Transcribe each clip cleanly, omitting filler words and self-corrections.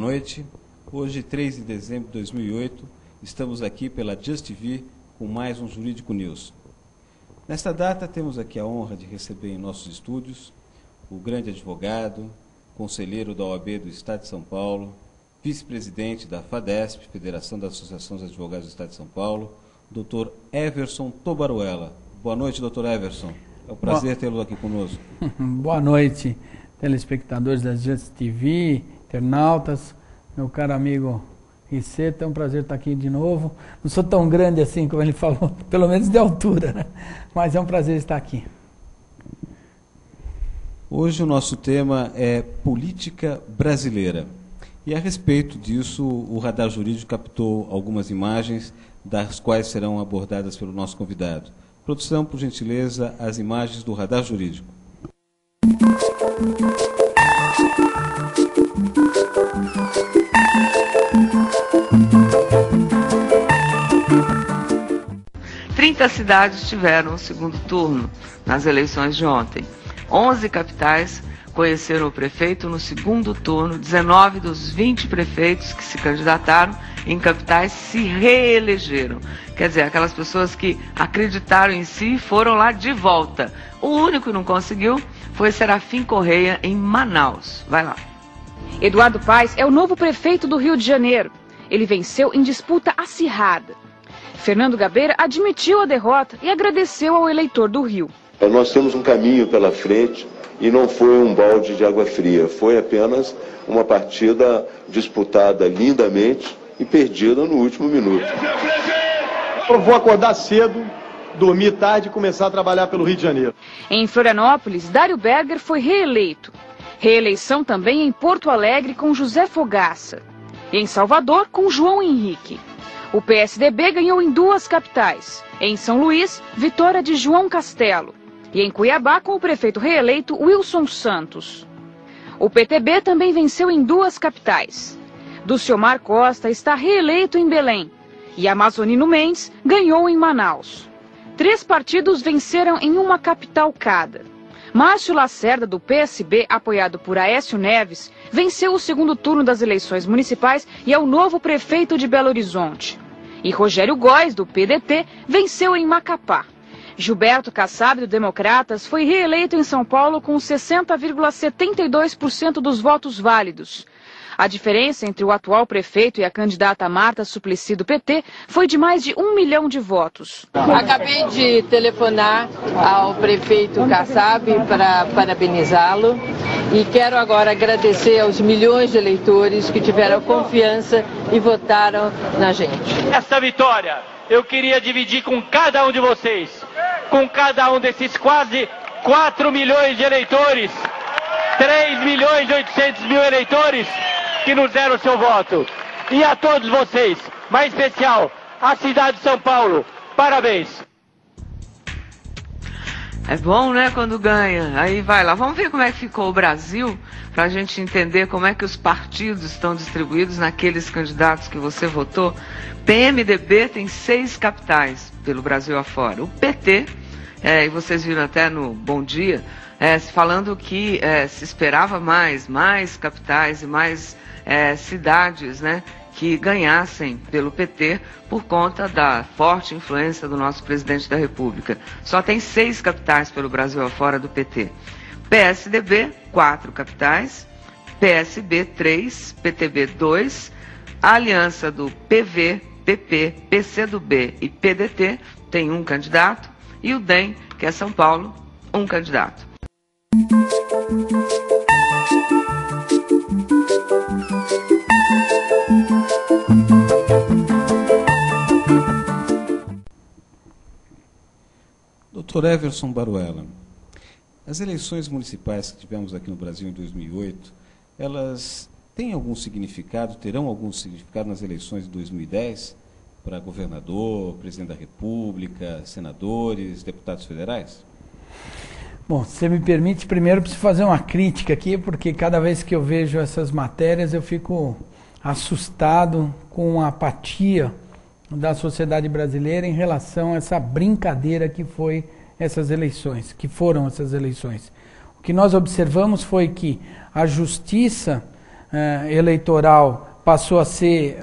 noite. Hoje, 3 de dezembro de 2008, estamos aqui pela Just TV com mais um Jurídico News. Nesta data, temos aqui a honra de receber em nossos estúdios o grande advogado, conselheiro da OAB do Estado de São Paulo, vice-presidente da FADESP, Federação das Associações de Advogados do Estado de São Paulo, Dr. Everson Tobaruela. Boa noite, Dr. Everson. É um prazer tê-lo aqui conosco. Boa noite, telespectadores da Just TV, internautas, meu caro amigo Riceta, é um prazer estar aqui de novo. Não sou tão grande assim como ele falou, pelo menos de altura, né? Mas é um prazer estar aqui. Hoje o nosso tema é política brasileira. E a respeito disso, o Radar Jurídico captou algumas imagens, das quais serão abordadas pelo nosso convidado. Produção, por gentileza, as imagens do Radar Jurídico. Trinta cidades tiveram o segundo turno nas eleições de ontem. 11 capitais conheceram o prefeito no segundo turno. 19 dos 20 prefeitos que se candidataram em capitais se reelegeram. Quer dizer, aquelas pessoas que acreditaram em si foram lá de volta. O único que não conseguiu foi Serafim Correia, em Manaus. Vai lá. Eduardo Paes é o novo prefeito do Rio de Janeiro. Ele venceu em disputa acirrada. Fernando Gabeira admitiu a derrota e agradeceu ao eleitor do Rio. Nós temos um caminho pela frente e não foi um balde de água fria. Foi apenas uma partida disputada lindamente e perdida no último minuto. Eu vou acordar cedo, dormir tarde e começar a trabalhar pelo Rio de Janeiro. Em Florianópolis, Dário Berger foi reeleito. Reeleição também em Porto Alegre com José Fogaça. E em Salvador com João Henrique. O PSDB ganhou em 2 capitais. Em São Luís, vitória de João Castelo. E em Cuiabá com o prefeito reeleito Wilson Santos. O PTB também venceu em 2 capitais. Dulciomar Costa está reeleito em Belém. E Amazonino Mendes ganhou em Manaus. 3 partidos venceram em uma capital cada. Márcio Lacerda, do PSB, apoiado por Aécio Neves, venceu o segundo turno das eleições municipais e é o novo prefeito de Belo Horizonte. E Rogério Góes, do PDT, venceu em Macapá. Gilberto Kassab, do Democratas, foi reeleito em São Paulo com 60,72% dos votos válidos. A diferença entre o atual prefeito e a candidata Marta Suplicy, do PT, foi de mais de 1 milhão de votos. Acabei de telefonar ao prefeito Kassab para parabenizá-lo e quero agora agradecer aos milhões de eleitores que tiveram confiança e votaram na gente. Essa vitória eu queria dividir com cada um de vocês, com cada um desses quase 4 milhões de eleitores, 3 milhões e 800 mil eleitores que nos deram o seu voto. E a todos vocês, mais especial, a cidade de São Paulo, parabéns. É bom, né, quando ganha. Aí vai lá. Vamos ver como é que ficou o Brasil, para a gente entender como é que os partidos estão distribuídos naqueles candidatos que você votou. PMDB tem 6 capitais pelo Brasil afora. O PT, e vocês viram até no Bom Dia, falando que se esperava mais capitais e mais cidades, né, que ganhassem pelo PT por conta da forte influência do nosso presidente da República. Só tem 6 capitais pelo Brasil afora do PT. PSDB, 4 capitais, PSB, 3, PTB, 2, a aliança do PV, PP, PCdoB e PDT tem 1 candidato, e o DEM, que é São Paulo, 1 candidato. Dr. Everson Baruela, as eleições municipais que tivemos aqui no Brasil em 2008, elas têm algum significado, terão algum significado nas eleições de 2010 para governador, presidente da República, senadores, deputados federais? Bom, se você me permite, primeiro eu preciso fazer uma crítica aqui, porque cada vez que eu vejo essas matérias eu fico assustado com a apatia da sociedade brasileira em relação a essa brincadeira que foram essas eleições. O que nós observamos foi que a justiça eleitoral passou a ser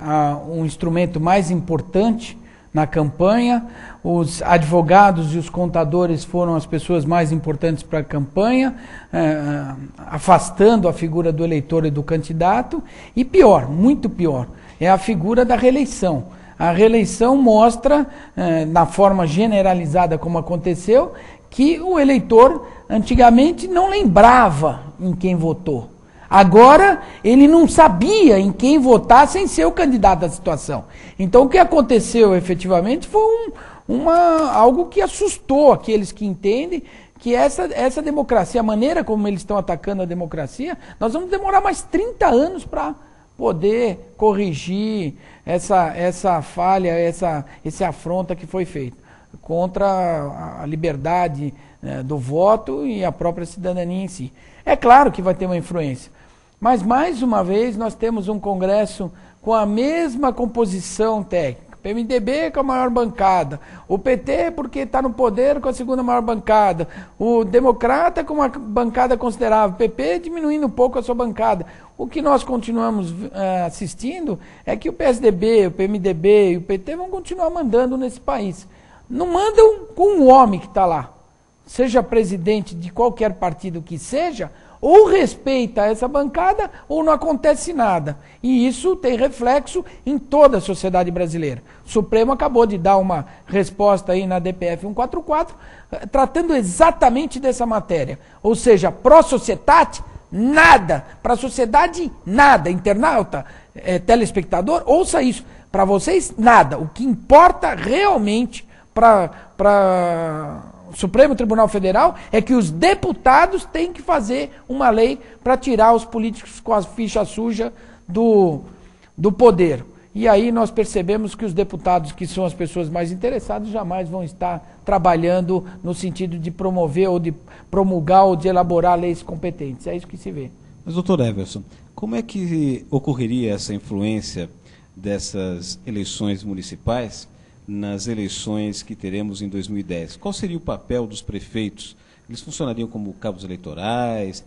um instrumento mais importante na campanha, os advogados e os contadores foram as pessoas mais importantes para a campanha, afastando a figura do eleitor e do candidato, e pior, muito pior, é a figura da reeleição. A reeleição mostra, na forma generalizada como aconteceu, que o eleitor antigamente não lembrava em quem votou. Agora, ele não sabia em quem votar sem ser o candidato da situação. Então, o que aconteceu efetivamente foi algo que assustou aqueles que entendem que essa democracia, a maneira como eles estão atacando a democracia, nós vamos demorar mais 30 anos para poder corrigir essa falha, esse afronta que foi feito contra a liberdade do voto e a própria cidadania em si. É claro que vai ter uma influência, mas mais uma vez nós temos um Congresso com a mesma composição técnica. PMDB com a maior bancada, o PT porque está no poder com a segunda maior bancada, o Democrata com uma bancada considerável, o PP diminuindo um pouco a sua bancada. O que nós continuamos assistindo é que o PSDB, o PMDB e o PT vão continuar mandando nesse país. Não mandam com o homem que está lá, seja presidente de qualquer partido que seja, ou respeita essa bancada ou não acontece nada. E isso tem reflexo em toda a sociedade brasileira. O Supremo acabou de dar uma resposta aí na DPF 144, tratando exatamente dessa matéria. Ou seja, pró-societate, nada. Para a sociedade, nada. Internauta, telespectador, ouça isso. Para vocês, nada. O que importa realmente para o Supremo Tribunal Federal é que os deputados têm que fazer uma lei para tirar os políticos com a ficha suja do poder. E aí nós percebemos que os deputados, que são as pessoas mais interessadas, jamais vão estar trabalhando no sentido de promover ou de promulgar ou de elaborar leis competentes. É isso que se vê. Mas, doutor Everson, como é que ocorreria essa influência dessas eleições municipais nas eleições que teremos em 2010? Qual seria o papel dos prefeitos? Eles funcionariam como cabos eleitorais?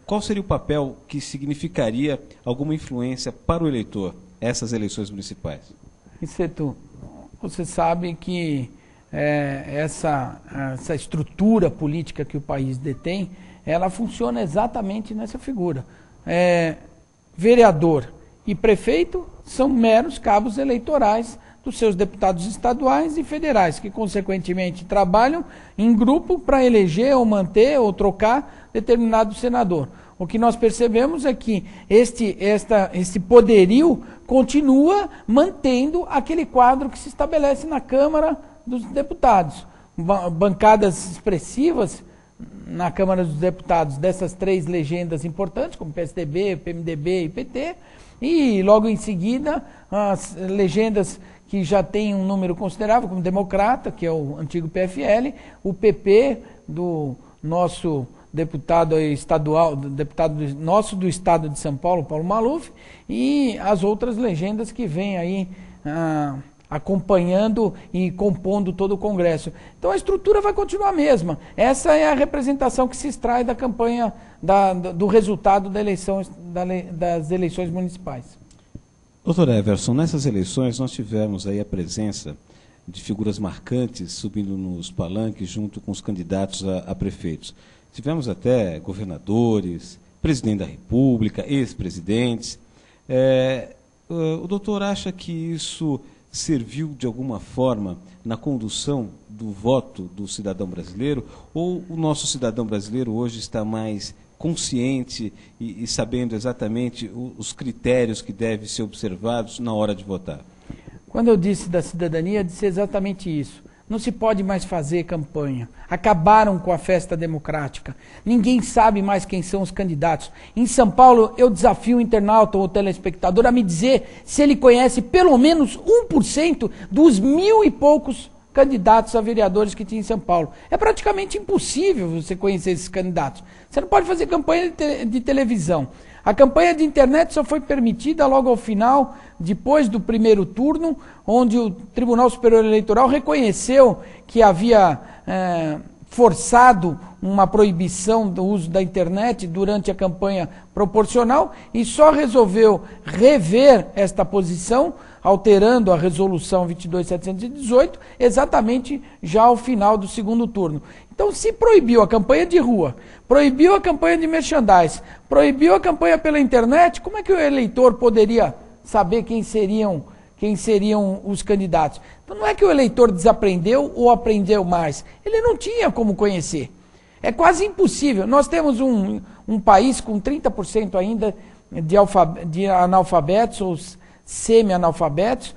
Qual seria o papel que significaria alguma influência para o eleitor, essas eleições municipais? Riceto, você sabe que essa estrutura política que o país detém, ela funciona exatamente nessa figura. Vereador e prefeito são meros cabos eleitorais dos seus deputados estaduais e federais, que consequentemente trabalham em grupo para eleger ou manter ou trocar determinado senador. O que nós percebemos é que este poderio continua mantendo aquele quadro que se estabelece na Câmara dos Deputados. Bancadas expressivas na Câmara dos Deputados dessas três legendas importantes, como PSDB, PMDB e PT, e logo em seguida as legendas que já tem um número considerável, como Democrata, que é o antigo PFL, o PP do nosso deputado estadual, deputado nosso do estado de São Paulo, Paulo Maluf, e as outras legendas que vêm aí acompanhando e compondo todo o Congresso. Então a estrutura vai continuar a mesma. Essa é a representação que se extrai da campanha, do resultado das eleições municipais. Doutor Everson, nessas eleições nós tivemos aí a presença de figuras marcantes subindo nos palanques junto com os candidatos a prefeitos. Tivemos até governadores, presidente da República, ex-presidentes. O doutor acha que isso serviu de alguma forma na condução do voto do cidadão brasileiro, ou o nosso cidadão brasileiro hoje está mais consciente e sabendo exatamente os critérios que devem ser observados na hora de votar? Quando eu disse da cidadania, eu disse exatamente isso. Não se pode mais fazer campanha. Acabaram com a festa democrática. Ninguém sabe mais quem são os candidatos. Em São Paulo, eu desafio o internauta ou o telespectador a me dizer se ele conhece pelo menos 1% dos 1.000 e poucos candidatos a vereadores que tinha em São Paulo. É praticamente impossível você conhecer esses candidatos. Você não pode fazer campanha de televisão. A campanha de internet só foi permitida logo ao final, depois do primeiro turno, onde o Tribunal Superior Eleitoral reconheceu que havia forçado uma proibição do uso da internet durante a campanha proporcional e só resolveu rever esta posição, alterando a resolução 22.718, exatamente já ao final do segundo turno. Então, se proibiu a campanha de rua, proibiu a campanha de merchandise, proibiu a campanha pela internet, como é que o eleitor poderia saber quem seriam os candidatos? Então, não é que o eleitor desaprendeu ou aprendeu mais, ele não tinha como conhecer. É quase impossível. Nós temos um país com 30% ainda de analfabetos ou semi-analfabetos,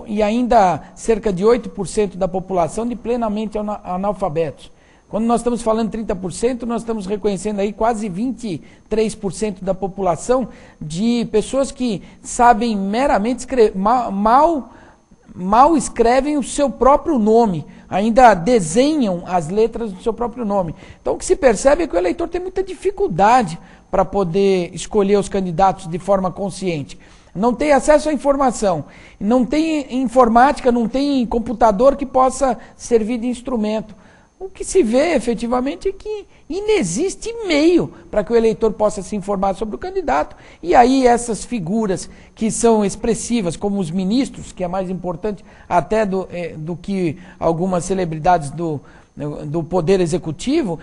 e ainda cerca de 8% da população de plenamente analfabetos. Quando nós estamos falando 30%, nós estamos reconhecendo aí quase 23% da população de pessoas que sabem meramente escrever, mal escrevem o seu próprio nome, ainda desenham as letras do seu próprio nome. Então o que se percebe é que o eleitor tem muita dificuldade para poder escolher os candidatos de forma consciente. Não tem acesso à informação, não tem informática, não tem computador que possa servir de instrumento. O que se vê efetivamente é que inexiste meio para que o eleitor possa se informar sobre o candidato. E aí essas figuras que são expressivas, como os ministros, que é mais importante até do que algumas celebridades do poder executivo,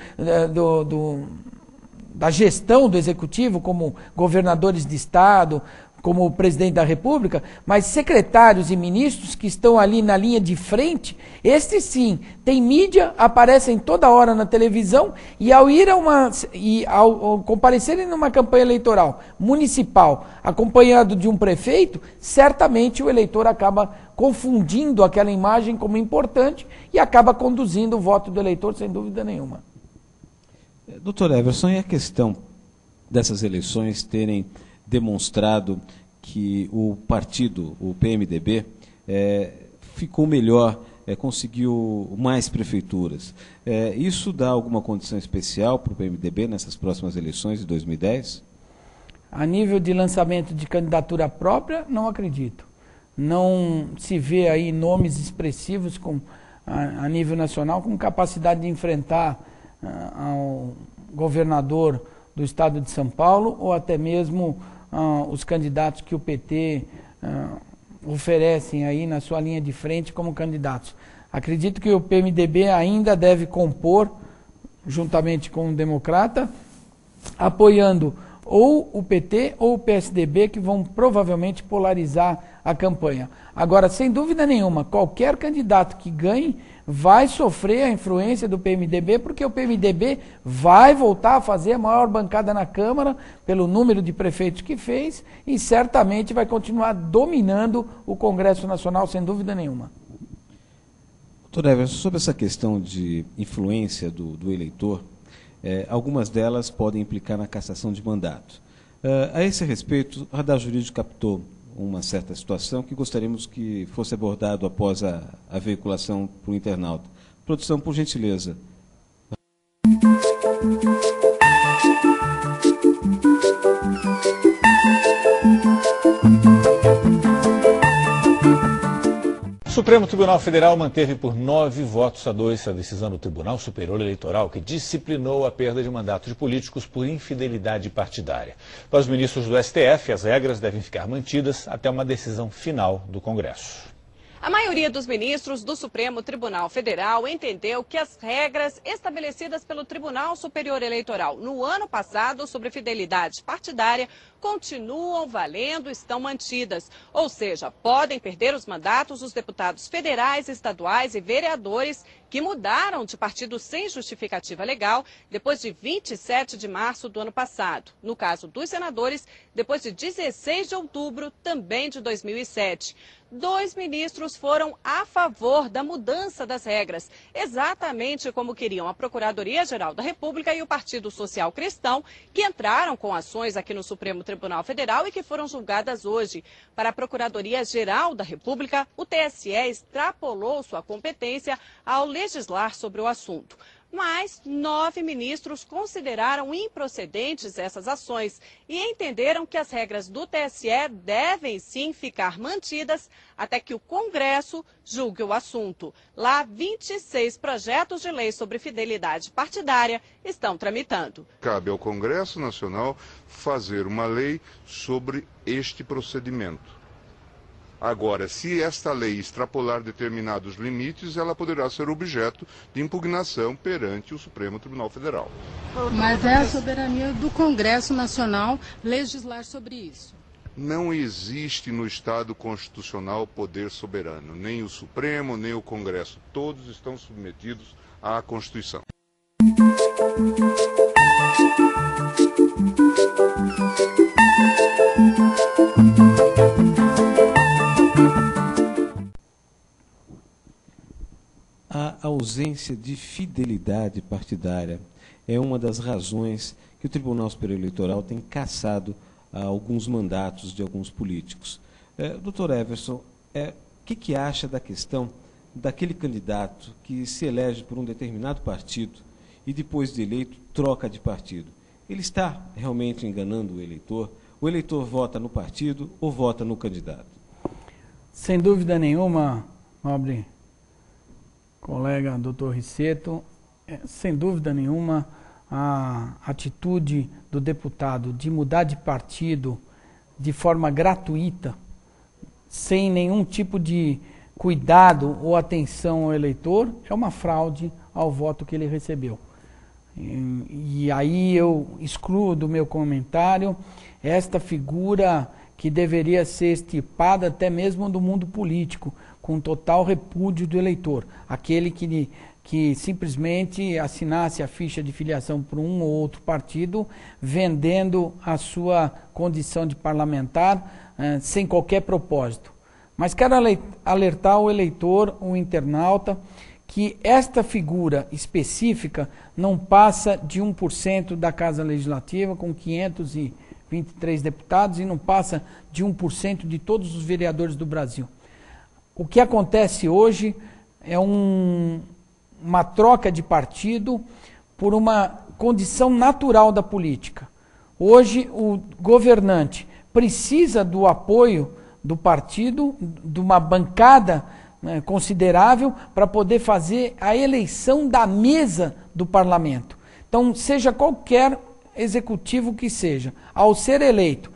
da gestão do executivo, como governadores de estado, como o presidente da República, mas secretários e ministros que estão ali na linha de frente, estes sim, têm mídia, aparecem toda hora na televisão e ao comparecerem numa campanha eleitoral municipal, acompanhado de um prefeito, certamente o eleitor acaba confundindo aquela imagem como importante e acaba conduzindo o voto do eleitor, sem dúvida nenhuma. Doutor Everson, e a questão dessas eleições terem demonstrado que o partido, o PMDB, ficou melhor, conseguiu mais prefeituras. Isso dá alguma condição especial para o PMDB nessas próximas eleições de 2010? A nível de lançamento de candidatura própria, não acredito. Não se vê aí nomes expressivos a nível nacional com capacidade de enfrentar ao governador do estado de São Paulo ou até mesmo os candidatos que o PT oferecem aí na sua linha de frente como candidatos. Acredito que o PMDB ainda deve compor, juntamente com o Democrata, apoiando ou o PT ou o PSDB, que vão provavelmente polarizar a campanha. Agora, sem dúvida nenhuma, qualquer candidato que ganhe vai sofrer a influência do PMDB, porque o PMDB vai voltar a fazer a maior bancada na Câmara, pelo número de prefeitos que fez, e certamente vai continuar dominando o Congresso Nacional, sem dúvida nenhuma. Doutor Everson, sobre essa questão de influência do eleitor, algumas delas podem implicar na cassação de mandato. A esse respeito, o Radar Jurídico captou uma certa situação que gostaríamos que fosse abordado após a veiculação para o internauta. Produção, por gentileza. O Supremo Tribunal Federal manteve por 9-2 a decisão do Tribunal Superior Eleitoral que disciplinou a perda de mandatos de políticos por infidelidade partidária. Para os ministros do STF, as regras devem ficar mantidas até uma decisão final do Congresso. A maioria dos ministros do Supremo Tribunal Federal entendeu que as regras estabelecidas pelo Tribunal Superior Eleitoral no ano passado sobre fidelidade partidária continuam valendo, estão mantidas. Ou seja, podem perder os mandatos os deputados federais, estaduais e vereadores que mudaram de partido sem justificativa legal depois de 27 de março do ano passado. No caso dos senadores, depois de 16 de outubro, também de 2007. 2 ministros foram a favor da mudança das regras, exatamente como queriam a Procuradoria-Geral da República e o Partido Social Cristão, que entraram com ações aqui no Supremo Tribunal Federal e que foram julgadas hoje. Para a Procuradoria-Geral da República, o TSE extrapolou sua competência ao legislar sobre o assunto. Mas 9 ministros consideraram improcedentes essas ações e entenderam que as regras do TSE devem sim ficar mantidas até que o Congresso julgue o assunto. Lá, 26 projetos de lei sobre fidelidade partidária estão tramitando. Cabe ao Congresso Nacional fazer uma lei sobre este procedimento. Agora, se esta lei extrapolar determinados limites, ela poderá ser objeto de impugnação perante o Supremo Tribunal Federal. Mas é a soberania do Congresso Nacional legislar sobre isso. Não existe no Estado constitucional poder soberano, nem o Supremo, nem o Congresso. Todos estão submetidos à Constituição. A ausência de fidelidade partidária é uma das razões que o Tribunal Superior Eleitoral tem cassado alguns mandatos de alguns políticos. Dr. Everson, o que acha da questão daquele candidato que se elege por um determinado partido e depois de eleito troca de partido? Ele está realmente enganando o eleitor? O eleitor vota no partido ou vota no candidato? Sem dúvida nenhuma, nobre colega Dr. Rissetto, sem dúvida nenhuma, a atitude do deputado de mudar de partido de forma gratuita, sem nenhum tipo de cuidado ou atenção ao eleitor, é uma fraude ao voto que ele recebeu. E aí eu excluo do meu comentário esta figura que deveria ser extirpada até mesmo do mundo político, com total repúdio do eleitor, aquele que simplesmente assinasse a ficha de filiação por um ou outro partido, vendendo a sua condição de parlamentar sem qualquer propósito. Mas quero alertar o eleitor, o internauta, que esta figura específica não passa de 1% da Casa Legislativa, com 523 deputados, e não passa de 1% de todos os vereadores do Brasil. O que acontece hoje é uma troca de partido por uma condição natural da política. Hoje o governante precisa do apoio do partido, de uma bancada considerável, para poder fazer a eleição da mesa do parlamento. Então, seja qualquer executivo que seja, ao ser eleito,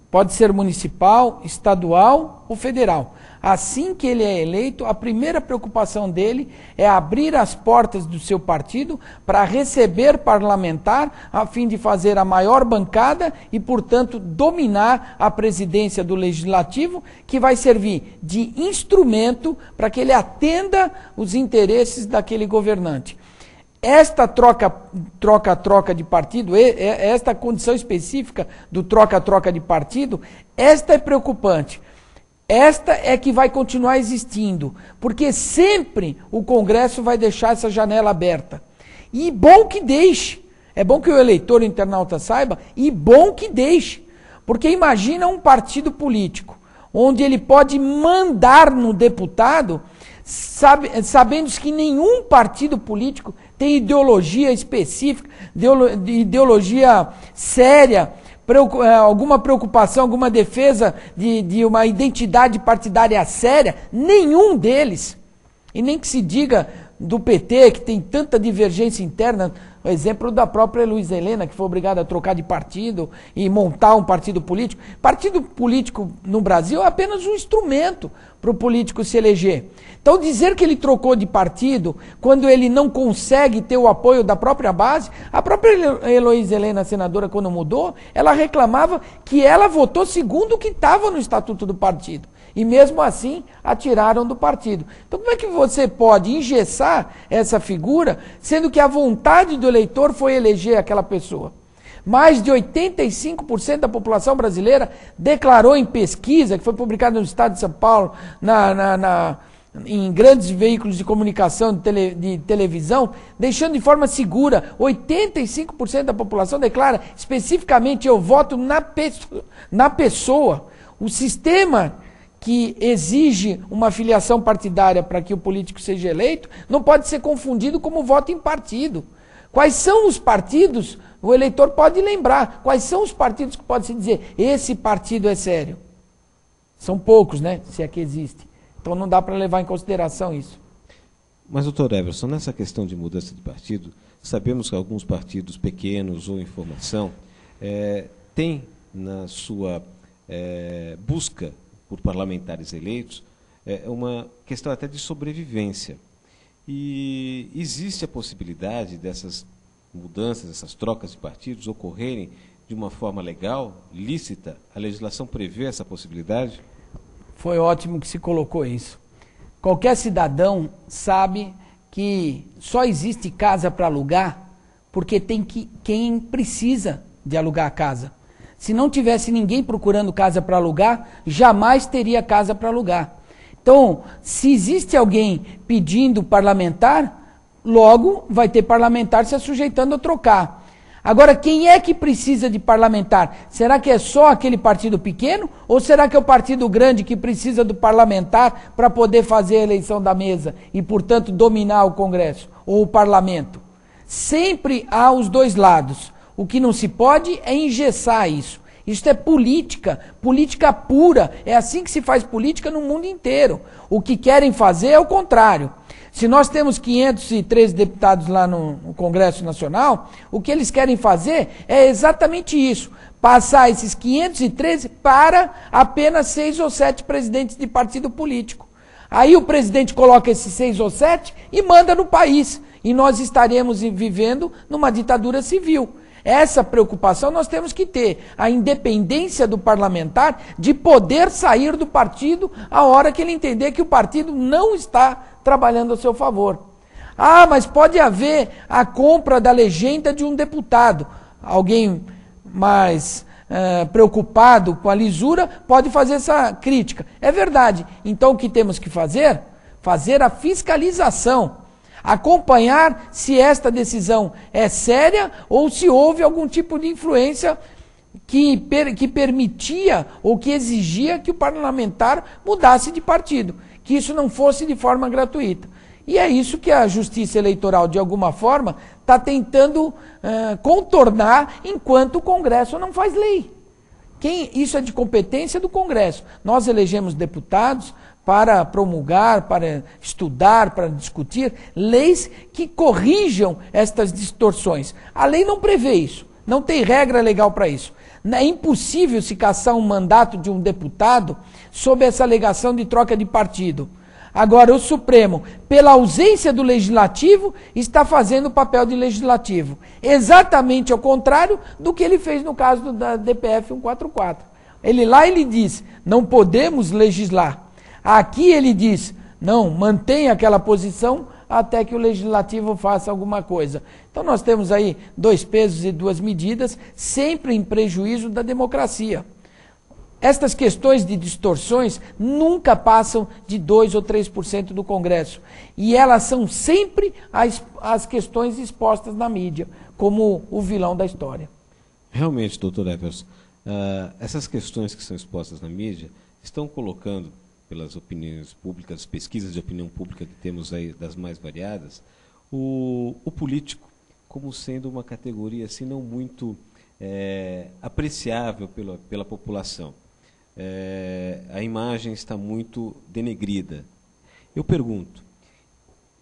pode ser municipal, estadual ou federal. Assim que ele é eleito, a primeira preocupação dele é abrir as portas do seu partido para receber parlamentar, a fim de fazer a maior bancada e, portanto, dominar a presidência do Legislativo, que vai servir de instrumento para que ele atenda os interesses daquele governante. Esta troca de partido, esta condição específica do troca de partido, esta é preocupante. Esta é que vai continuar existindo, porque sempre o Congresso vai deixar essa janela aberta. E bom que deixe, é bom que o eleitor, o internauta saiba, e bom que deixe. Porque imagina um partido político, onde ele pode mandar no deputado, sabendo que nenhum partido político tem ideologia específica, ideologia séria, alguma preocupação, alguma defesa de uma identidade partidária séria, nenhum deles. E nem que se diga do PT, que tem tanta divergência interna, o exemplo da própria Luísa Helena, que foi obrigada a trocar de partido e montar um partido político. Partido político no Brasil é apenas um instrumento para o político se eleger. Então dizer que ele trocou de partido, quando ele não consegue ter o apoio da própria base, a própria Heloísa Helena, senadora, quando mudou, ela reclamava que ela votou segundo o que estava no estatuto do partido. E mesmo assim, a tiraram do partido. Então como é que você pode engessar essa figura, sendo que a vontade do eleitor foi eleger aquela pessoa? Mais de 85% da população brasileira declarou em pesquisa, que foi publicada no Estado de São Paulo, em grandes veículos de comunicação, de televisão, deixando de forma segura, 85% da população declara especificamente: eu voto na pessoa. O sistema que exige uma filiação partidária para que o político seja eleito, não pode ser confundido como voto em partido. Quais são os partidos, o eleitor pode lembrar, quais são os partidos que pode se dizer, esse partido é sério? São poucos, né, se é que existe. Então não dá para levar em consideração isso. Mas, doutor Everson, nessa questão de mudança de partido, sabemos que alguns partidos pequenos ou em formação têm na sua busca por parlamentares eleitos uma questão até de sobrevivência. E existe a possibilidade dessas mudanças, essas trocas de partidos ocorrerem de uma forma legal, lícita? A legislação prevê essa possibilidade? Foi ótimo que se colocou isso. Qualquer cidadão sabe que só existe casa para alugar porque tem quem precisa de alugar a casa. Se não tivesse ninguém procurando casa para alugar, jamais teria casa para alugar. Então, se existe alguém pedindo parlamentar, logo vai ter parlamentar se sujeitando a trocar. Agora, quem é que precisa de parlamentar? Será que é só aquele partido pequeno? Ou será que é o partido grande que precisa do parlamentar para poder fazer a eleição da mesa e, portanto, dominar o Congresso ou o parlamento? Sempre há os dois lados. O que não se pode é engessar isso. Isso é política, política pura. É assim que se faz política no mundo inteiro. O que querem fazer é o contrário. Se nós temos 513 deputados lá no Congresso Nacional, o que eles querem fazer é exatamente isso. Passar esses 513 para apenas 6 ou 7 presidentes de partido político. Aí o presidente coloca esses 6 ou 7 e manda no país. E nós estaremos vivendo numa ditadura civil. Essa preocupação nós temos que ter, a independência do parlamentar de poder sair do partido a hora que ele entender que o partido não está trabalhando a seu favor. Ah, mas pode haver a compra da legenda de um deputado. Alguém mais preocupado com a lisura pode fazer essa crítica. É verdade. Então o que temos que fazer? Fazer a fiscalização. Acompanhar se esta decisão é séria ou se houve algum tipo de influência que permitia ou que exigia que o parlamentar mudasse de partido, que isso não fosse de forma gratuita. E é isso que a Justiça Eleitoral, de alguma forma, está tentando contornar enquanto o Congresso não faz lei. Isso é de competência do Congresso. Nós elegemos deputados para promulgar, para estudar, para discutir leis que corrijam estas distorções. A lei não prevê isso, não tem regra legal para isso. É impossível se cassar um mandato de um deputado sob essa alegação de troca de partido. Agora, o Supremo, pela ausência do Legislativo, está fazendo o papel de Legislativo. Exatamente ao contrário do que ele fez no caso da DPF 144. Ele diz, não podemos legislar. Aqui ele diz, não, mantenha aquela posição até que o Legislativo faça alguma coisa. Então nós temos aí 2 pesos e 2 medidas, sempre em prejuízo da democracia. Estas questões de distorções nunca passam de 2 ou 3% do Congresso. E elas são sempre as questões expostas na mídia, como o vilão da história. Realmente, doutor Everson, essas questões que são expostas na mídia estão colocando, pelas opiniões públicas, pesquisas de opinião pública que temos aí das mais variadas, o político como sendo uma categoria assim não muito apreciável pela população. A imagem está muito denegrida. Eu pergunto,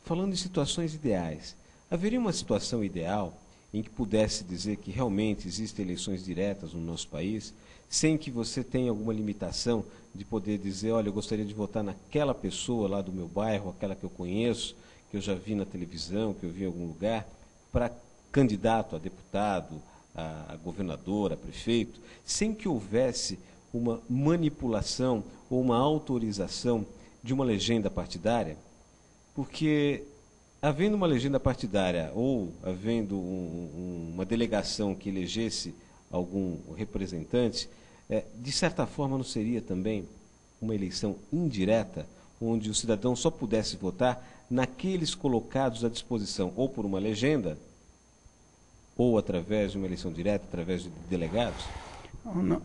falando em situações ideais, haveria uma situação ideal em que pudesse dizer que realmente existem eleições diretas no nosso país, sem que você tenha alguma limitação de poder dizer, olha, eu gostaria de votar naquela pessoa lá do meu bairro, aquela que eu conheço, que eu já vi na televisão, que eu vi em algum lugar, para candidato a deputado, a governador, a prefeito, sem que houvesse uma manipulação ou uma autorização de uma legenda partidária? Porque, havendo uma legenda partidária ou havendo uma delegação que elegesse algum representante, de certa forma não seria também uma eleição indireta, onde o cidadão só pudesse votar naqueles colocados à disposição, ou por uma legenda, ou através de uma eleição direta, através de delegados?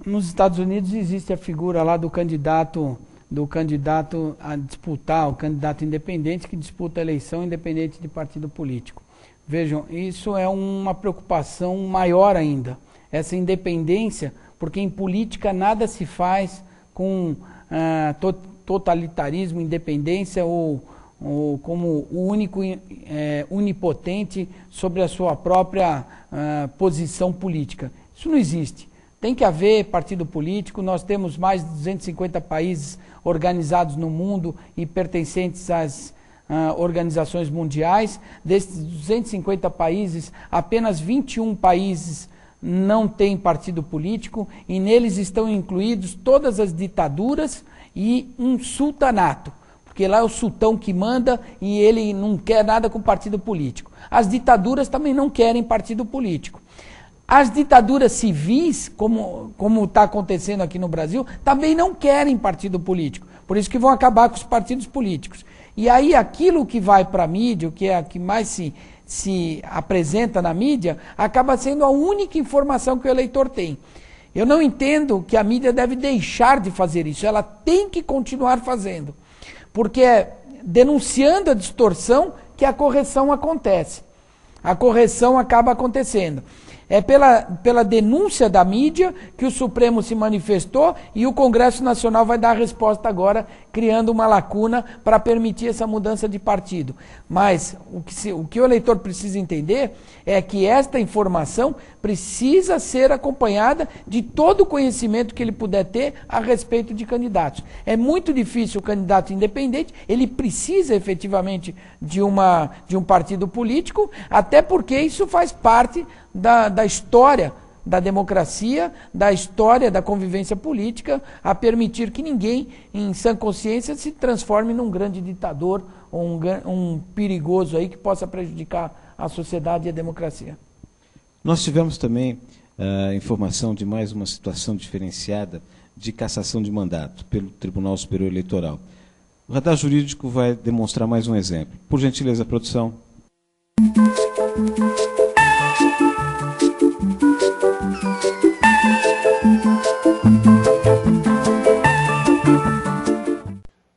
Nos Estados Unidos existe a figura lá do candidato do candidato a disputar, o candidato independente que disputa a eleição independente de partido político. Vejam, isso é uma preocupação maior ainda, essa independência, porque em política nada se faz com totalitarismo, independência ou como o único onipotente sobre a sua própria posição política. Isso não existe. Tem que haver partido político, nós temos mais de 250 países organizados no mundo e pertencentes às organizações mundiais. Desses 250 países, apenas 21 países não têm partido político e neles estão incluídos todas as ditaduras e um sultanato, porque lá é o sultão que manda e ele não quer nada com partido político. As ditaduras também não querem partido político. As ditaduras civis, como está acontecendo aqui no Brasil, também não querem partido político. Por isso que vão acabar com os partidos políticos. E aí aquilo que vai para a mídia, o que é a que mais se apresenta na mídia, acaba sendo a única informação que o eleitor tem. Eu não entendo que a mídia deve deixar de fazer isso. Ela tem que continuar fazendo. Porque é denunciando a distorção que a correção acontece. A correção acaba acontecendo. É pela denúncia da mídia que o Supremo se manifestou e o Congresso Nacional vai dar a resposta agora, criando uma lacuna para permitir essa mudança de partido. Mas o que o eleitor precisa entender é que esta informação precisa ser acompanhada de todo o conhecimento que ele puder ter a respeito de candidatos. É muito difícil o candidato independente, ele precisa efetivamente de um partido político, até porque isso faz parte da história da democracia, da história da convivência política, a permitir que ninguém, em sã consciência, se transforme num grande ditador ou um perigoso aí que possa prejudicar a sociedade e a democracia. Nós tivemos também informação de mais uma situação diferenciada de cassação de mandato pelo Tribunal Superior Eleitoral. O radar jurídico vai demonstrar mais um exemplo. Por gentileza, produção.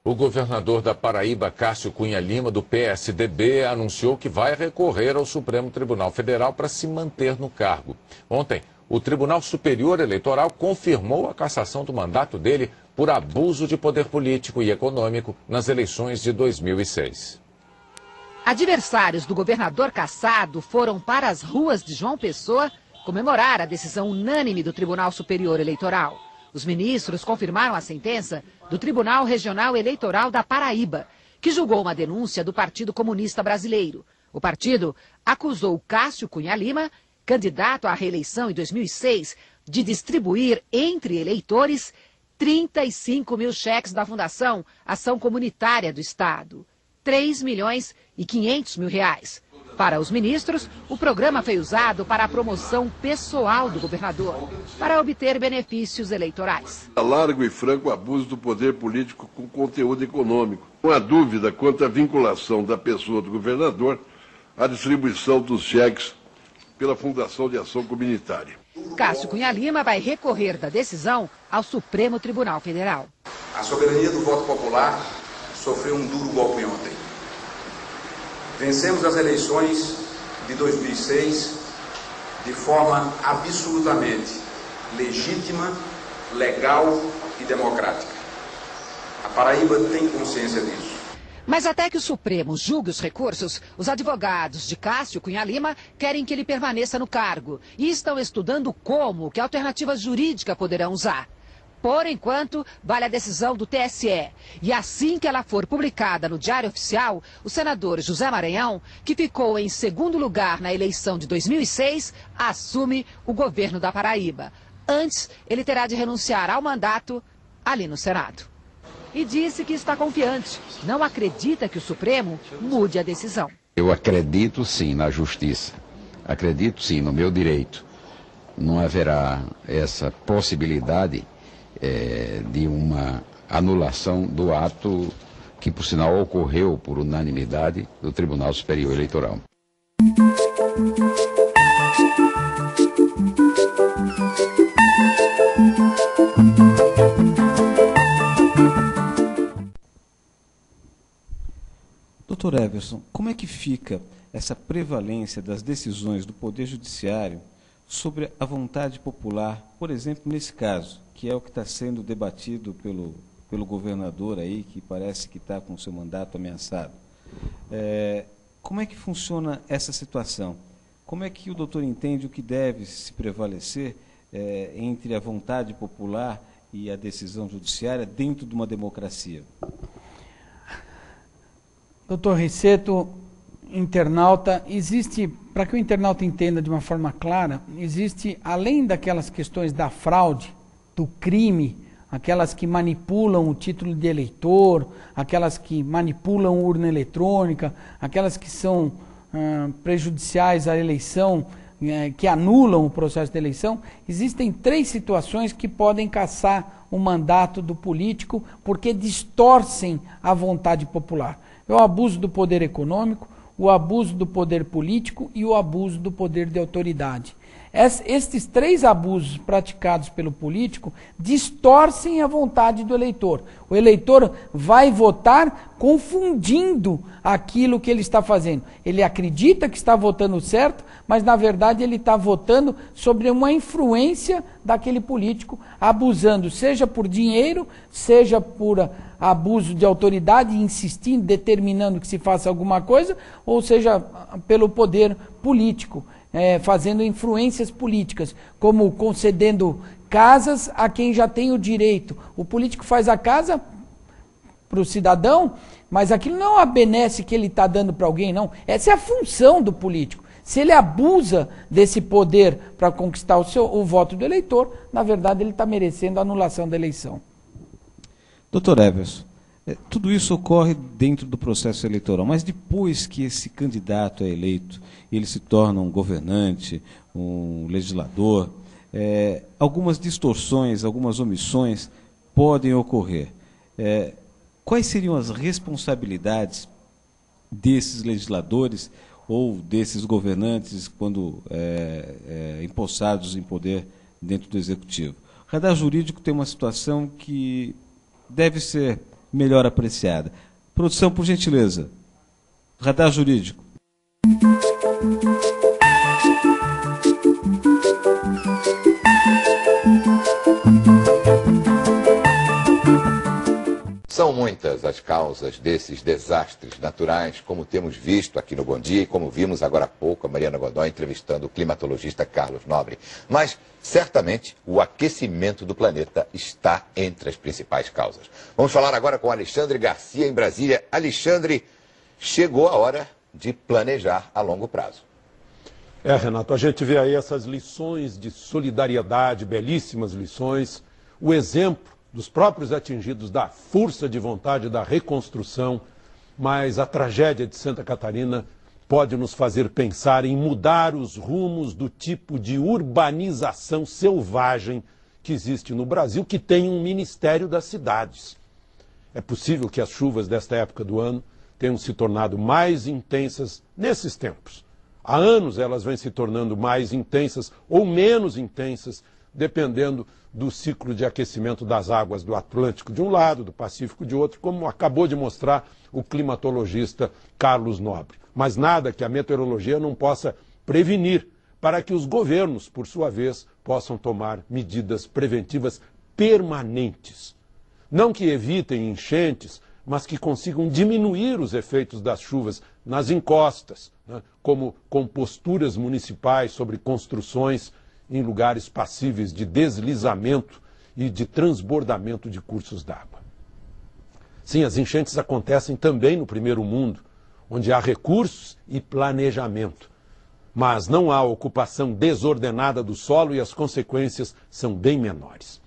O governador da Paraíba, Cássio Cunha Lima, do PSDB, anunciou que vai recorrer ao Supremo Tribunal Federal para se manter no cargo. Ontem, o Tribunal Superior Eleitoral confirmou a cassação do mandato dele por abuso de poder político e econômico nas eleições de 2006. Adversários do governador cassado foram para as ruas de João Pessoa comemorar a decisão unânime do Tribunal Superior Eleitoral. Os ministros confirmaram a sentença do Tribunal Regional Eleitoral da Paraíba, que julgou uma denúncia do Partido Comunista Brasileiro. O partido acusou Cássio Cunha Lima, candidato à reeleição em 2006, de distribuir entre eleitores 35 mil cheques da Fundação Ação Comunitária do Estado, 3 milhões e 500 mil reais. Para os ministros, o programa foi usado para a promoção pessoal do governador, para obter benefícios eleitorais. Largo e franco abuso do poder político com conteúdo econômico. Não há dúvida quanto à vinculação da pessoa do governador à distribuição dos cheques pela Fundação de Ação Comunitária. Cássio Cunha Lima vai recorrer da decisão ao Supremo Tribunal Federal. A soberania do voto popular sofreu um duro golpe ontem. Vencemos as eleições de 2006 de forma absolutamente legítima, legal e democrática. A Paraíba tem consciência disso. Mas até que o Supremo julgue os recursos, os advogados de Cássio Cunha Lima querem que ele permaneça no cargo e estão estudando que alternativas jurídicas poderão usar. Por enquanto, vale a decisão do TSE. E assim que ela for publicada no Diário Oficial, o senador José Maranhão, que ficou em segundo lugar na eleição de 2006, assume o governo da Paraíba. Antes, ele terá de renunciar ao mandato ali no Senado. E disse que está confiante. Não acredita que o Supremo mude a decisão. Eu acredito sim na justiça. Acredito sim no meu direito. Não haverá essa possibilidade de uma anulação do ato que, por sinal, ocorreu por unanimidade do Tribunal Superior Eleitoral. Doutor Everson, como é que fica essa prevalência das decisões do Poder Judiciário sobre a vontade popular, por exemplo, nesse caso, que é o que está sendo debatido pelo governador aí, que parece que está com o seu mandato ameaçado? Como é que funciona essa situação? Como é que o doutor entende o que deve se prevalecer entre a vontade popular e a decisão judiciária dentro de uma democracia? Doutor Risseto, internauta, existe, para que o internauta entenda de uma forma clara, existe, além daquelas questões da fraude, do crime, aquelas que manipulam o título de eleitor, aquelas que manipulam urna eletrônica, aquelas que são prejudiciais à eleição, que anulam o processo de eleição, existem 3 situações que podem cassar o mandato do político porque distorcem a vontade popular. É o abuso do poder econômico, o abuso do poder político e o abuso do poder de autoridade. Estes 3 abusos praticados pelo político distorcem a vontade do eleitor. O eleitor vai votar confundindo aquilo que ele está fazendo. Ele acredita que está votando certo, mas na verdade ele está votando sobre uma influência daquele político, abusando, seja por dinheiro, seja por abuso de autoridade, insistindo, determinando que se faça alguma coisa, ou seja, pelo poder político. Fazendo influências políticas, como concedendo casas a quem já tem o direito. O político faz a casa para o cidadão, mas aquilo não é a benesse que ele está dando para alguém, não. Essa é a função do político. Se ele abusa desse poder para conquistar o voto do eleitor, na verdade ele está merecendo a anulação da eleição. Doutor Everson, tudo isso ocorre dentro do processo eleitoral, mas depois que esse candidato é eleito, ele se torna um governante, um legislador, algumas distorções, algumas omissões podem ocorrer. Quais seriam as responsabilidades desses legisladores ou desses governantes quando empossados em poder dentro do Executivo? O radar jurídico tem uma situação que deve ser melhor apreciada. Produção, por gentileza. Radar jurídico. São muitas as causas desses desastres naturais, como temos visto aqui no Bom Dia e como vimos agora há pouco a Mariana Godoy entrevistando o climatologista Carlos Nobre. Mas, certamente, o aquecimento do planeta está entre as principais causas. Vamos falar agora com Alexandre Garcia, em Brasília. Alexandre, chegou a hora de planejar a longo prazo. Renato, a gente vê aí essas lições de solidariedade, belíssimas lições, o exemplo dos próprios atingidos da força de vontade da reconstrução, mas a tragédia de Santa Catarina pode nos fazer pensar em mudar os rumos do tipo de urbanização selvagem que existe no Brasil, que tem um Ministério das Cidades. É possível que as chuvas desta época do ano tenham se tornado mais intensas nesses tempos. Há anos elas vêm se tornando mais intensas ou menos intensas, dependendo do ciclo de aquecimento das águas do Atlântico de um lado, do Pacífico de outro, como acabou de mostrar o climatologista Carlos Nobre. Mas nada que a meteorologia não possa prevenir, para que os governos, por sua vez, possam tomar medidas preventivas permanentes. Não que evitem enchentes, mas que consigam diminuir os efeitos das chuvas nas encostas, né, como composturas municipais sobre construções em lugares passíveis de deslizamento e de transbordamento de cursos d'água. Sim, as enchentes acontecem também no primeiro mundo, onde há recursos e planejamento, mas não há ocupação desordenada do solo e as consequências são bem menores.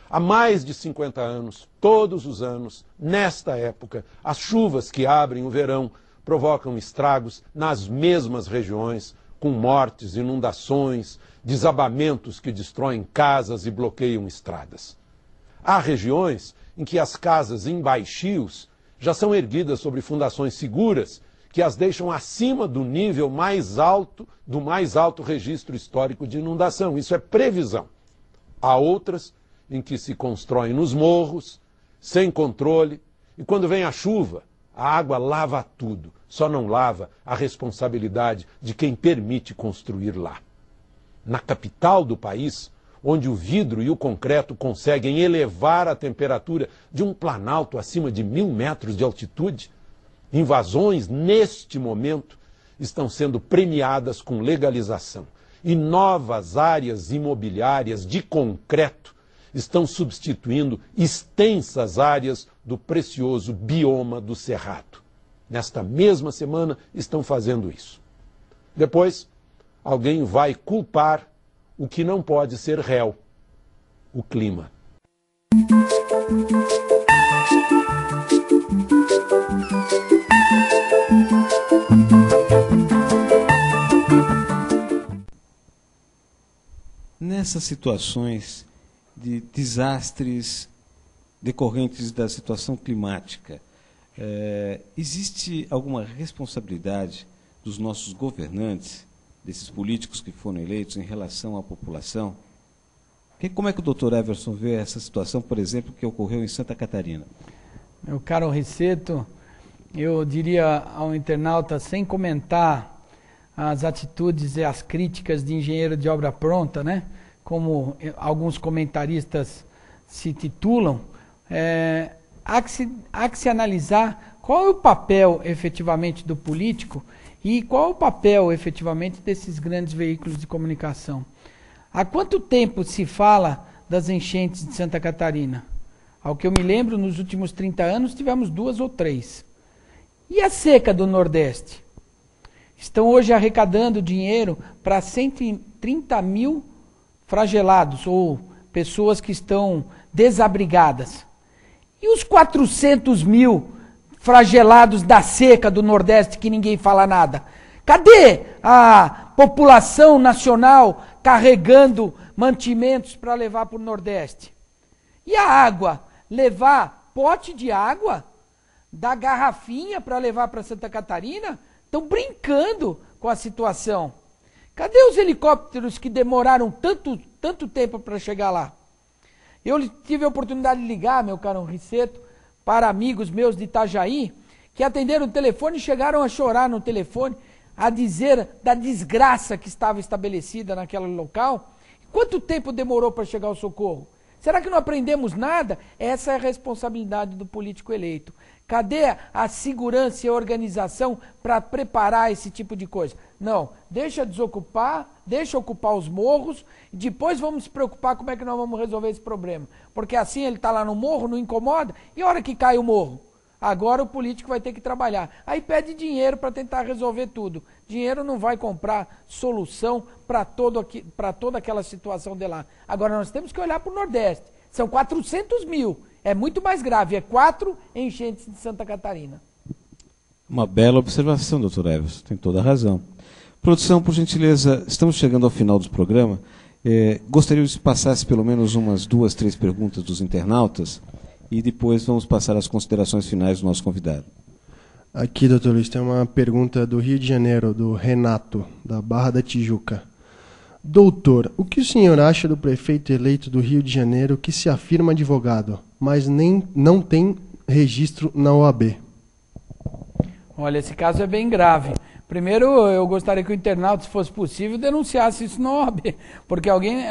Há mais de 50 anos, todos os anos, nesta época, as chuvas que abrem o verão provocam estragos nas mesmas regiões, com mortes, inundações, desabamentos que destroem casas e bloqueiam estradas. Há regiões em que as casas em baixios já são erguidas sobre fundações seguras que as deixam acima do nível mais alto, do mais alto registro histórico de inundação. Isso é previsão. Há outras em que se constroem nos morros, sem controle, e quando vem a chuva, A água lava tudo, só não lava a responsabilidade de quem permite construir lá. Na capital do país, onde o vidro e o concreto conseguem elevar a temperatura de um planalto acima de 1000 metros de altitude, invasões, neste momento, estão sendo premiadas com legalização. E novas áreas imobiliárias de concreto estão substituindo extensas áreas do precioso bioma do Cerrado. Nesta mesma semana estão fazendo isso. Depois, alguém vai culpar o que não pode ser réu, o clima. Nessas situações de desastres decorrentes da situação climática, existe alguma responsabilidade dos nossos governantes, desses políticos que foram eleitos, em relação à população? Como é que o doutor Everson vê essa situação, por exemplo, que ocorreu em Santa Catarina? Meu caro Riceto, eu diria ao internauta, sem comentar as atitudes e as críticas de engenheiro de obra pronta, né? Como alguns comentaristas se titulam, há que se analisar qual é o papel efetivamente do político e qual é o papel efetivamente desses grandes veículos de comunicação. Há quanto tempo se fala das enchentes de Santa Catarina? Ao que eu me lembro, nos últimos 30 anos tivemos 2 ou 3. E a seca do Nordeste? Estão hoje arrecadando dinheiro para 130 mil flagelados, ou pessoas que estão desabrigadas. E os 400 mil flagelados da seca do Nordeste que ninguém fala nada? Cadê a população nacional carregando mantimentos para levar para o Nordeste? E a água? Levar pote de água da garrafinha para levar para Santa Catarina? Estão brincando com a situação. Cadê os helicópteros que demoraram tanto tempo para chegar lá? Eu tive a oportunidade de ligar, meu caro Riceto, para amigos meus de Itajaí, que atenderam o telefone e chegaram a chorar no telefone, a dizer da desgraça que estava estabelecida naquele local. Quanto tempo demorou para chegar o socorro? Será que não aprendemos nada? Essa é a responsabilidade do político eleito. Cadê a segurança e a organização para preparar esse tipo de coisa? Não, deixa desocupar, deixa ocupar os morros, e depois vamos se preocupar como é que nós vamos resolver esse problema. Porque assim ele está lá no morro, não incomoda, e a hora que cai o morro? Agora o político vai ter que trabalhar. Aí pede dinheiro para tentar resolver tudo. Dinheiro não vai comprar solução para toda aquela situação de lá. Agora nós temos que olhar para o Nordeste. São 400 mil. É muito mais grave. É 4 enchentes de Santa Catarina. Uma bela observação, doutor Everson. Tem toda a razão. Produção, por gentileza, estamos chegando ao final do programa. Gostaria que passasse pelo menos umas 2, 3 perguntas dos internautas e depois vamos passar às considerações finais do nosso convidado. Aqui, doutor Luiz, tem uma pergunta do Rio de Janeiro, do Renato, da Barra da Tijuca. Doutor, o que o senhor acha do prefeito eleito do Rio de Janeiro que se afirma advogado, mas não tem registro na OAB? Olha, esse caso é bem grave. Primeiro, eu gostaria que o internauta, se fosse possível, denunciasse isso na OAB, porque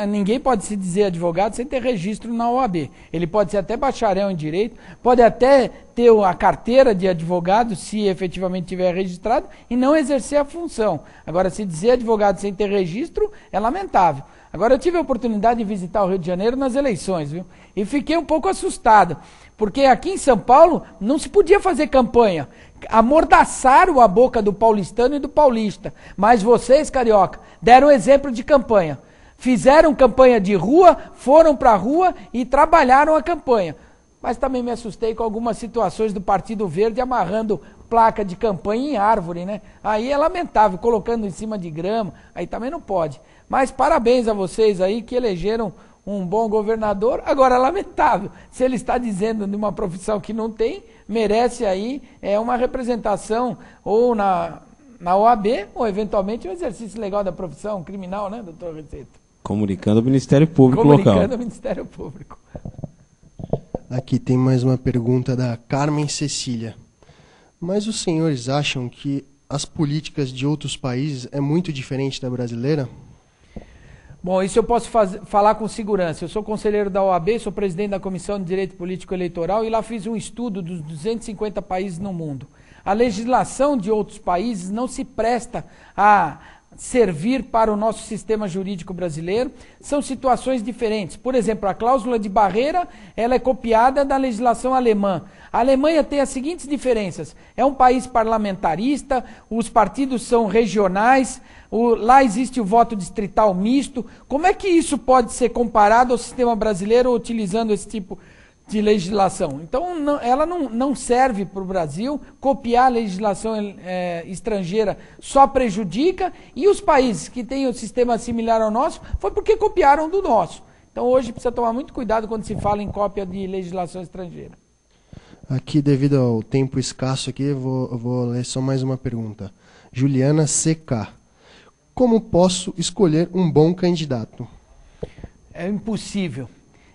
ninguém pode se dizer advogado sem ter registro na OAB. Ele pode ser até bacharel em direito, pode até ter a carteira de advogado, se efetivamente tiver registrado, e não exercer a função. Agora, se dizer advogado sem ter registro, é lamentável. Agora, eu tive a oportunidade de visitar o Rio de Janeiro nas eleições, viu? E fiquei um pouco assustado, porque aqui em São Paulo não se podia fazer campanha. Amordaçaram a boca do paulistano e do paulista. Mas vocês, carioca, deram exemplo de campanha. Fizeram campanha de rua, foram para a rua e trabalharam a campanha. Mas também me assustei com algumas situações do Partido Verde amarrando placa de campanha em árvore, né? Aí é lamentável, colocando em cima de grama, aí também não pode. Mas parabéns a vocês aí que elegeram um bom governador. Agora, lamentável, se ele está dizendo de uma profissão que não tem, merece aí uma representação ou na OAB, ou eventualmente um exercício legal da profissão criminal, né, doutor Riceto? Comunicando ao Ministério Público local. Comunicando ao Ministério Público. Aqui tem mais uma pergunta da Carmen Cecília. Mas os senhores acham que as políticas de outros países é muito diferente da brasileira? Bom, isso eu posso falar com segurança. Eu sou conselheiro da OAB, sou presidente da Comissão de Direito Político Eleitoral e lá fiz um estudo dos 250 países no mundo. A legislação de outros países não se presta a servir para o nosso sistema jurídico brasileiro. São situações diferentes. Por exemplo, a cláusula de barreira, ela é copiada da legislação alemã. A Alemanha tem as seguintes diferenças. É um país parlamentarista, os partidos são regionais, lá existe o voto distrital misto. Como é que isso pode ser comparado ao sistema brasileiro utilizando esse tipo de legislação? Então, ela não serve para o Brasil. Copiar a legislação estrangeira só prejudica, e os países que têm o sistema similar ao nosso foi porque copiaram do nosso. Então, hoje precisa tomar muito cuidado quando se fala em cópia de legislação estrangeira. Aqui, devido ao tempo escasso aqui, eu vou ler só mais uma pergunta. Juliana CK. Como posso escolher um bom candidato? É impossível.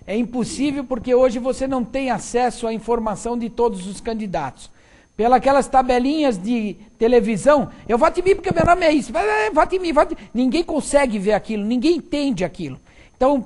É impossível porque hoje você não tem acesso à informação de todos os candidatos. Pelas tabelinhas de televisão, eu voto em mim porque meu nome é isso, voto em mim, voto em mim. Ninguém consegue ver aquilo, ninguém entende aquilo. Então,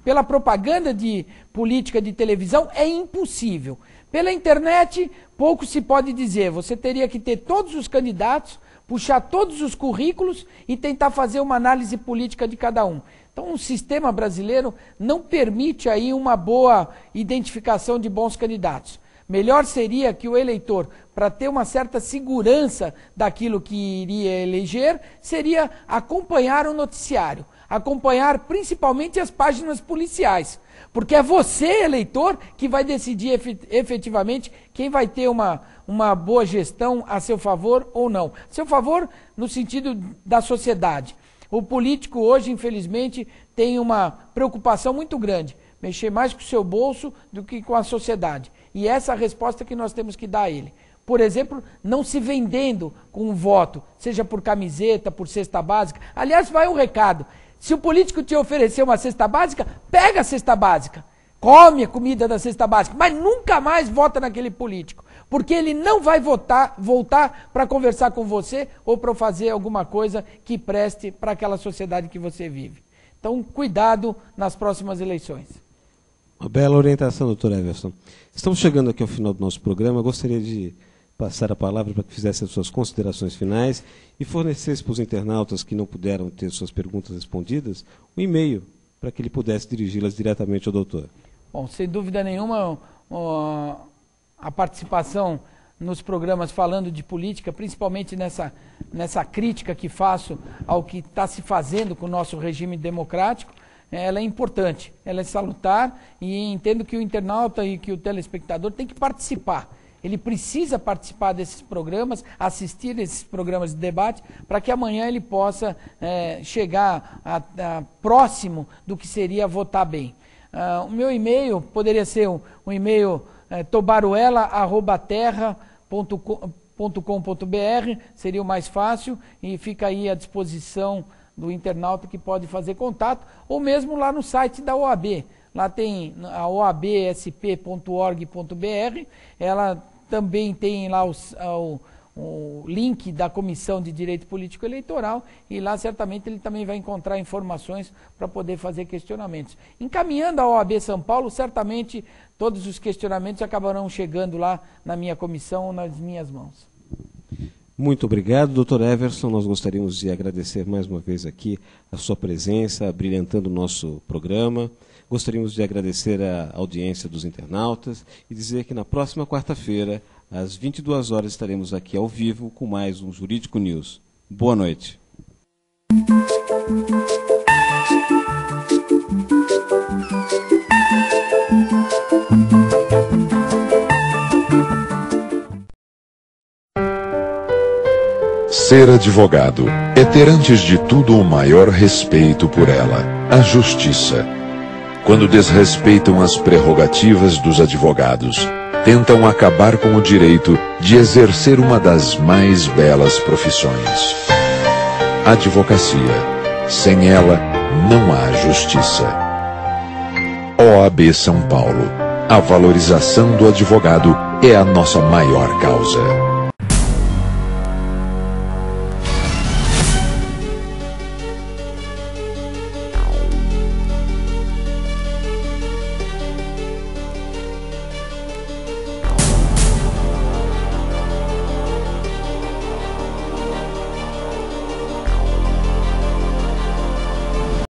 pela propaganda de política de televisão, é impossível. Pela internet, pouco se pode dizer. Você teria que ter todos os candidatos, puxar todos os currículos e tentar fazer uma análise política de cada um. Então, o sistema brasileiro não permite aí uma boa identificação de bons candidatos. Melhor seria que o eleitor, para ter uma certa segurança daquilo que iria eleger, seria acompanhar o noticiário, acompanhar principalmente as páginas policiais. Porque é você, eleitor, que vai decidir efetivamente quem vai ter uma boa gestão a seu favor ou não. A seu favor no sentido da sociedade. O político hoje, infelizmente, tem uma preocupação muito grande. Mexer mais com o seu bolso do que com a sociedade. E essa é a resposta que nós temos que dar a ele. Por exemplo, não se vendendo com um voto, seja por camiseta, por cesta básica. Aliás, vai um recado. Se o político te oferecer uma cesta básica, pega a cesta básica. Come a comida da cesta básica, mas nunca mais vota naquele político. Porque ele não vai voltar para conversar com você ou para fazer alguma coisa que preste para aquela sociedade que você vive. Então, cuidado nas próximas eleições. Uma bela orientação, doutor Everson. Estamos chegando aqui ao final do nosso programa. Eu gostaria de passar a palavra para que fizesse as suas considerações finais e fornecesse para os internautas que não puderam ter suas perguntas respondidas um e-mail para que ele pudesse dirigi-las diretamente ao doutor. Bom, sem dúvida nenhuma, a participação nos programas falando de política, principalmente nessa crítica que faço ao que está se fazendo com o nosso regime democrático, ela é importante, ela é salutar, e entendo que o internauta e que o telespectador tem que participar. Ele precisa participar desses programas, assistir esses programas de debate, para que amanhã ele possa chegar próximo do que seria votar bem. O meu e-mail poderia ser um e-mail tobaruela@terra.com.br, seria o mais fácil, e fica aí à disposição do internauta que pode fazer contato, ou mesmo lá no site da OAB. Lá tem a oabsp.org.br, ela também tem lá o link da Comissão de Direito Político Eleitoral, e lá certamente ele também vai encontrar informações para poder fazer questionamentos. Encaminhando a OAB São Paulo, certamente todos os questionamentos acabarão chegando lá na minha comissão ou nas minhas mãos. Muito obrigado, doutor Everson. Nós gostaríamos de agradecer mais uma vez aqui a sua presença, brilhantando o nosso programa. Gostaríamos de agradecer a audiência dos internautas e dizer que na próxima quarta-feira, às 22 horas, estaremos aqui ao vivo com mais um Jurídico News. Boa noite. Ser advogado é ter antes de tudo o maior respeito por ela, a justiça. Quando desrespeitam as prerrogativas dos advogados, tentam acabar com o direito de exercer uma das mais belas profissões. Advocacia. Sem ela, não há justiça. OAB São Paulo. A valorização do advogado é a nossa maior causa.